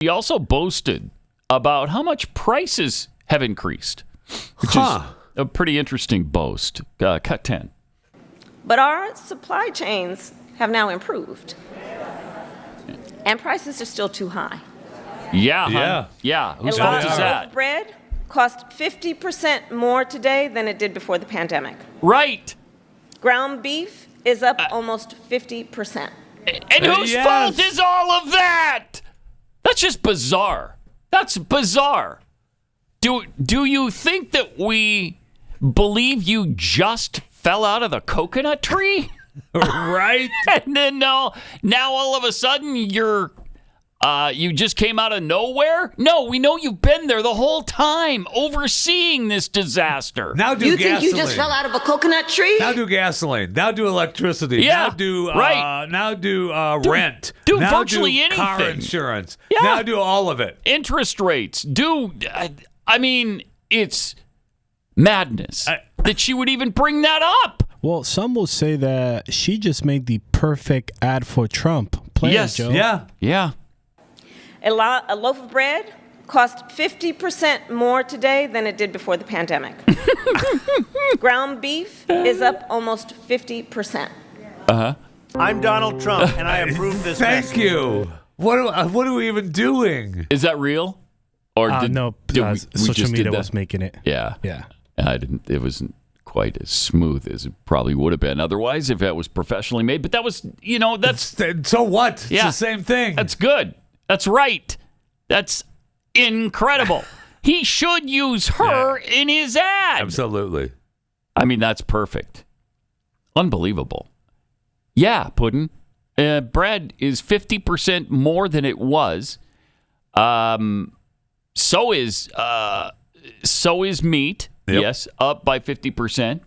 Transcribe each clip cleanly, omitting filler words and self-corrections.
He also boasted about how much prices have increased, which is a pretty interesting boast. Cut 10. But our supply chains have now improved, and prices are still too high. Yeah. Whose fault is A that? loaf of bread costs 50% more today than it did before the pandemic. Right. Ground beef is up almost 50%. And whose fault is all of that? That's just bizarre. That's bizarre. Do you think that we believe you just fell out of the coconut tree? Right? And then now all of a sudden you just came out of nowhere? No, we know you've been there the whole time, overseeing this disaster. Now do You gasoline. think you just fell out of a coconut tree? Now do gasoline. Now do electricity. Yeah, Now do right. Now do rent. Do now virtually do anything. Car insurance. Yeah. Now do all of it. Interest rates. I mean, it's madness that she would even bring that up. Well, some will say that she just made the perfect ad for Trump. Play Yes. it, Joe. Yeah. A loaf of bread costs 50% more today than it did before the pandemic. Ground beef is up almost 50%. I'm Donald Trump, and I approve this Thank message. you. What are we even doing? Is that real? Or No, we social just media did that? was making it. Yeah. Yeah. It wasn't quite as smooth as it probably would have been otherwise if it was professionally made. But that was, that's So what? It's Yeah. the same thing. that's good. That's right. That's incredible. He should use her in his ad. Absolutely. I mean, that's perfect. Unbelievable. Yeah, Puddin'. Bread is 50% more than it was. So is meat. Yep. Yes, up by 50%.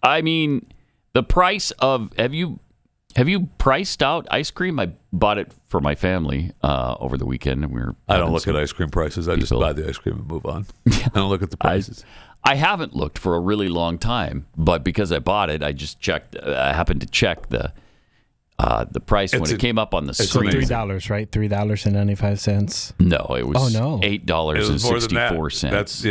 I mean, the price of have you priced out ice cream? I bought it for my family over the weekend, and I don't look at ice cream prices. I just buy the ice cream and move on. I don't look at the prices. I haven't looked for a really long time, but because I bought it, I just checked. I happened to check the price when it came up on the screen. $3, right? $3.95. No, it was $8.64. That's I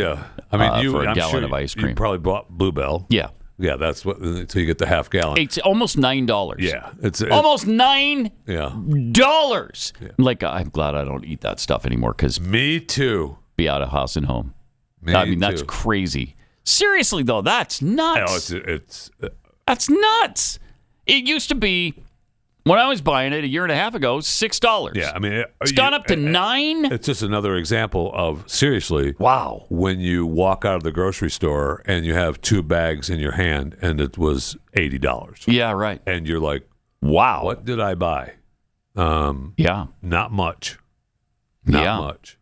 mean, for a I'm gallon sure of ice cream. You probably bought Bluebell. Yeah, that's what. So you get the half gallon. it's almost $9. Yeah, it's almost $9. Yeah. Like, I'm glad I don't eat that stuff anymore because Me too. be out of house and home. Me I mean, that's too. crazy. Seriously though, that's nuts. No, it's That's nuts. It used to be when I was buying it a year and a half ago, $6. yeah. I mean, It's gone up to $9. It's just another example of seriously. Wow. When you walk out of the grocery store and you have 2 bags in your hand and it was $80. Yeah, right. And you're like, Wow. what did I buy? Yeah. Not much. Not much.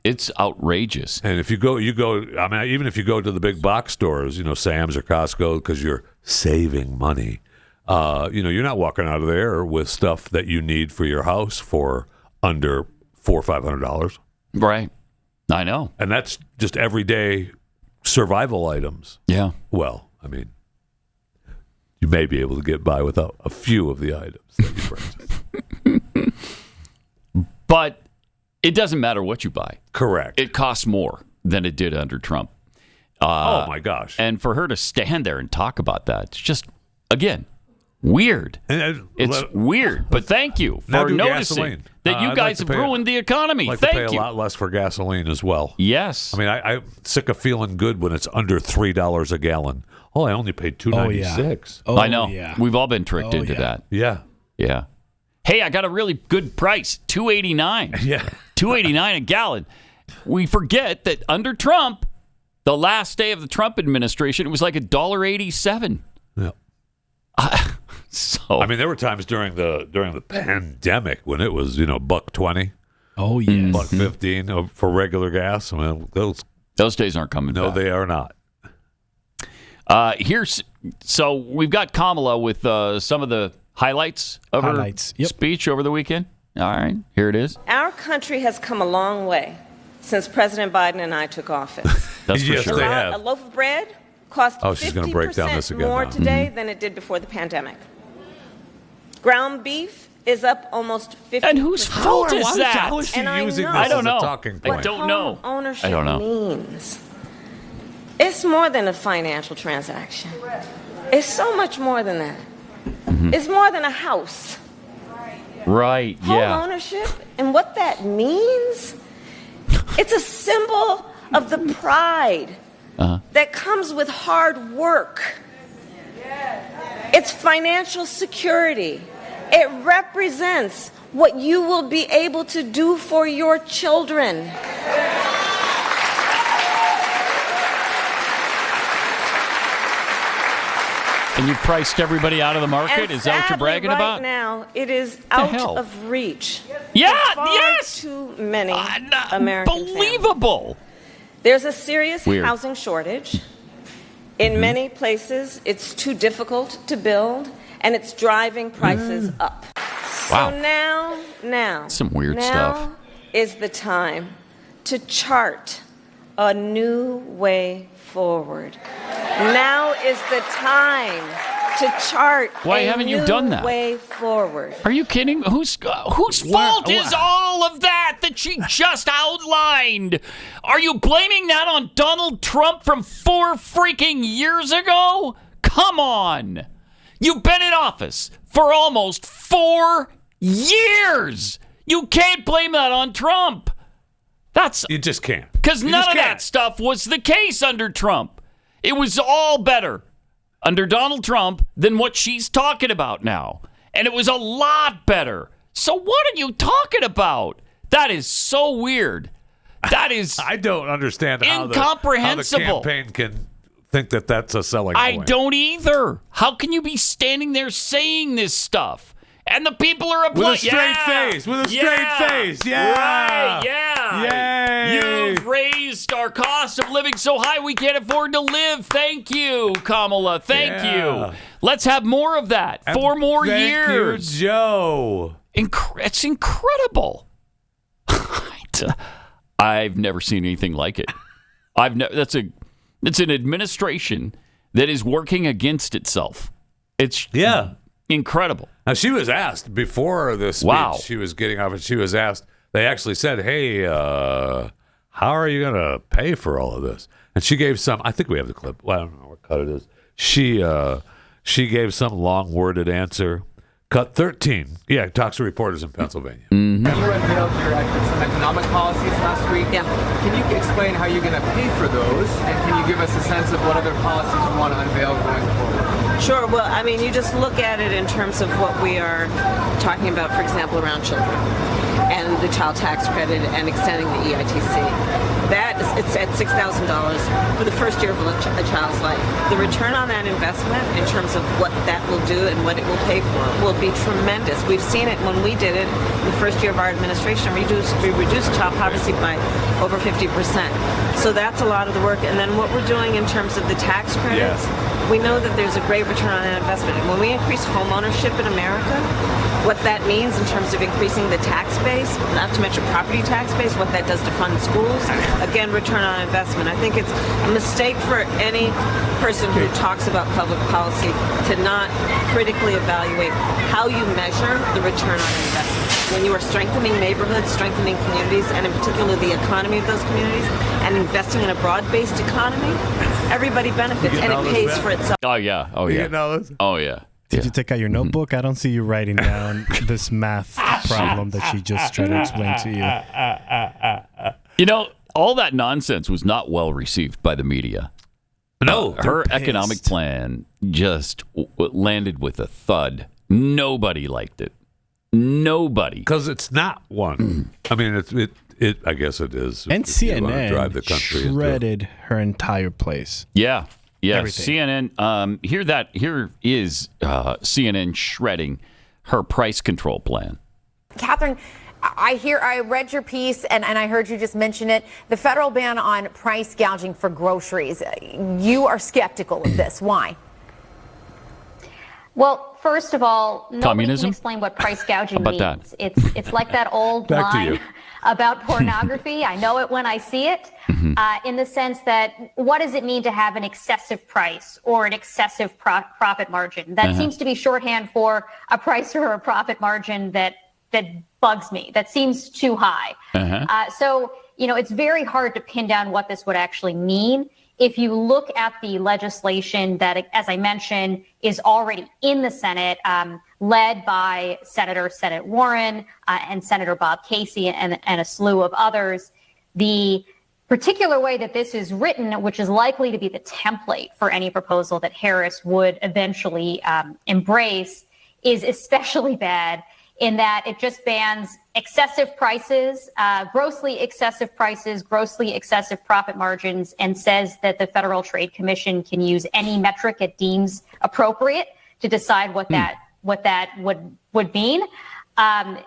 It's outrageous. And if you go, I mean, even if you go to the big box stores, Sam's or Costco, because you're saving money, you're not walking out of there with stuff that you need for your house for under $400 or $500. Right. I know. And that's just everyday survival items. Yeah. Well, I mean, you may be able to get by without a few of the items that you purchase. But it doesn't matter what you buy. Correct. It costs more than it did under Trump. Oh, my gosh. And for her to stand there and talk about that, it's just, again, weird. It's weird. But thank you Now for do noticing gasoline. that you I'd guys like to have pay- ruined the economy. I'd like to Thank pay you. a lot less for gasoline as well. Yes. I mean, I'm sick of feeling good when it's under $3 a gallon. Oh, I only paid $2.96. Oh, I know. Yeah. We've all been tricked into yeah. that. Yeah. Yeah. Hey, I got a really good price, $2.89. Yeah. $2.89 a gallon. We forget that under Trump, the last day of the Trump administration, it was like $1.87. Yeah. So I mean, there were times during the pandemic when it was, $1.20, Oh, yes. $1.15 for regular gas. I mean, those days aren't coming no, back. they are not. So we've got Kamala with some of the highlights of her Yep. speech over the weekend. All right, here it is. Our country has come a long way since President Biden and I took office. That's for Yes, sure. they A have. loaf of bread costs Oh, she's gonna break down this 50% again more now. today than it did before the pandemic. Ground beef is up almost 50%. And whose fault is that? How is she And I using know- this I don't as a know. talking point? I don't know. Ownership I don't know. means it's more than a financial transaction. It's so much more than that. It's more than a house. Right, Home yeah. ownership and what that means, it's a symbol of the pride that comes with hard work. It's financial security. It represents what you will be able to do for your children. And you priced everybody out of the market? And Is that what you're bragging right about? now, it is out hell? of reach. Yeah, for far yes. too many American families. Unbelievable. There's a serious Weird. housing shortage. In many places, it's too difficult to build, and it's driving prices up. Wow. So now, Some weird stuff. is the time to chart a new way forward. Now is the time to chart Why a haven't you new done that? way forward. Are you kidding? Whose fault is all of that she just outlined? Are you blaming that on Donald Trump from 4 freaking years ago? Come on. You've been in office for almost 4 years. You can't blame that on Trump. You just can't. Because You none just of can't. that stuff was the case under Trump. It was all better under Donald Trump than what she's talking about now. And it was a lot better. So what are you talking about? That is so weird. That is I don't understand how the incomprehensible. campaign can think that that's a selling I point. don't either. How can you be standing there saying this stuff? And the people are With a straight face. With a straight face. Yeah. Right. Yeah. Yay. You've raised our cost of living so high we can't afford to live. Thank you, Kamala. Thank Yeah. you. Let's have more of that. 4 more Thank years. you, Joe. It's incredible. I've never seen anything like it. It's an administration that is working against itself. It's incredible. Now, she was asked before this speech, Wow. she was getting off, and she was asked, they actually said, hey, how are you going to pay for all of this? And she gave some, I think we have the clip. Well, I don't know what cut it is. She gave some long-worded answer. Cut 13. Yeah, talks to reporters in Pennsylvania. Mm-hmm. You unveiled your economic policies last week. Yeah. Can you explain how you're going to pay for those? And can you give us a sense of what other policies you want to unveil going forward? Sure. Well, I mean, you just look at it in terms of what we are talking about, for example, around children and the child tax credit and extending the EITC. It's at $6,000 for the first year of a child's life. The return on that investment in terms of what that will do and what it will pay for will be tremendous. We've seen it when we did it in the first year of our administration. We reduced child poverty by over 50%. So that's a lot of the work. And then what we're doing in terms of the tax credits, we know that there's a great return on that investment. And when we increase home ownership in America, what that means in terms of increasing the tax base, not to mention property tax base, what that does to fund schools, again, return on investment. I think it's a mistake for any person who talks about public policy to not critically evaluate how you measure the return on investment. When you are strengthening neighborhoods, strengthening communities, and in particular the economy of those communities, and investing in a broad-based economy, everybody benefits and it pays for itself. Oh, yeah. Oh, You yeah. know this? Oh, yeah. Did you take out your notebook? I don't see you writing down this math problem that she just tried to explain to you. You know, all that nonsense was not well received by the media. No. Her pissed. economic plan just landed with a thud. Nobody liked it. Nobody. Because it's not one. I mean, it. I guess it is. And if you wanna drive the CNN country into- shredded her entire place. Yeah. Yeah. Everything. CNN. Here is CNN shredding her price control plan. Catherine, I read your piece and I heard you just mention it. The federal ban on price gouging for groceries. You are skeptical of this. Why? Well, first of all, nobody Communism? can explain what price gouging How about means. that? It's like that old Back to you. line about pornography. I know it when I see it, in the sense that what does it mean to have an excessive price or an excessive profit margin? That seems to be shorthand for a price or a profit margin that bugs me. That seems too high. So, it's very hard to pin down what this would actually mean. If you look at the legislation that, as I mentioned, is already in the Senate, led by Senator Warren and Senator Bob Casey and a slew of others, the particular way that this is written, which is likely to be the template for any proposal that Harris would eventually embrace, is especially bad in that it just bans excessive prices, grossly excessive profit margins, and says that the Federal Trade Commission can use any metric it deems appropriate to decide what that would mean,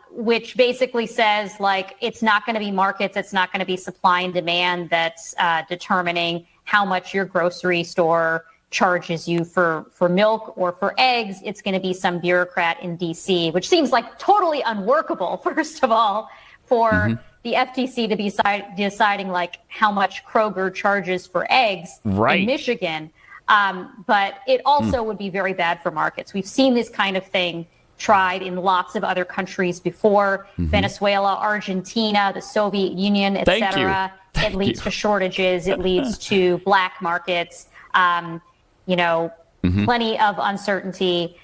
which basically says, like, it's not going to be markets, it's not going to be supply and demand that's determining how much your grocery store charges you for milk or for eggs. It's going to be some bureaucrat in D.C., which seems like totally unworkable, first of all, for the FTC to be deciding like how much Kroger charges for eggs in Michigan. But it also would be very bad for markets. We've seen this kind of thing tried in lots of other countries before, Venezuela, Argentina, the Soviet Union, etc. It leads to shortages. It leads to black markets. Plenty of uncertainty.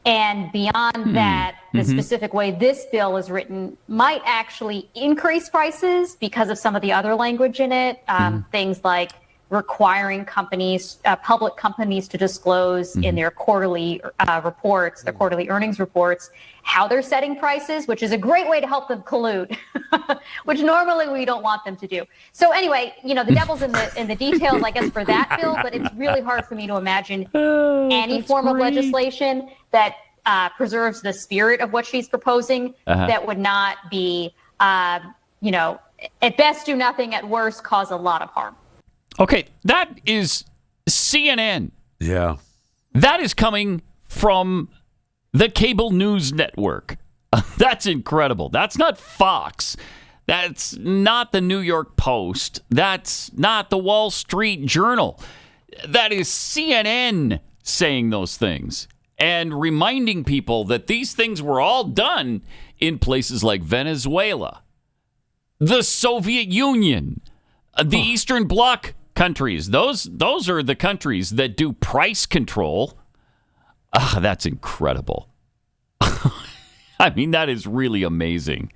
And beyond that, the specific way this bill is written might actually increase prices because of some of the other language in it. Things like requiring public companies to disclose in their quarterly reports, their quarterly earnings reports, how they're setting prices, which is a great way to help them collude, which normally we don't want them to do. So anyway, the devil's in the details, I guess, for that bill, but it's really hard for me to imagine any form of legislation that preserves the spirit of what she's proposing that would not be, at best do nothing, at worst cause a lot of harm. Okay, that is CNN. Yeah. That is coming from the cable news network. That's incredible. That's not Fox. That's not the New York Post. That's not the Wall Street Journal. That is CNN saying those things and reminding people that these things were all done in places like Venezuela, the Soviet Union, the Eastern Bloc countries. Those are the countries that do price control. That's incredible. I mean, that is really amazing.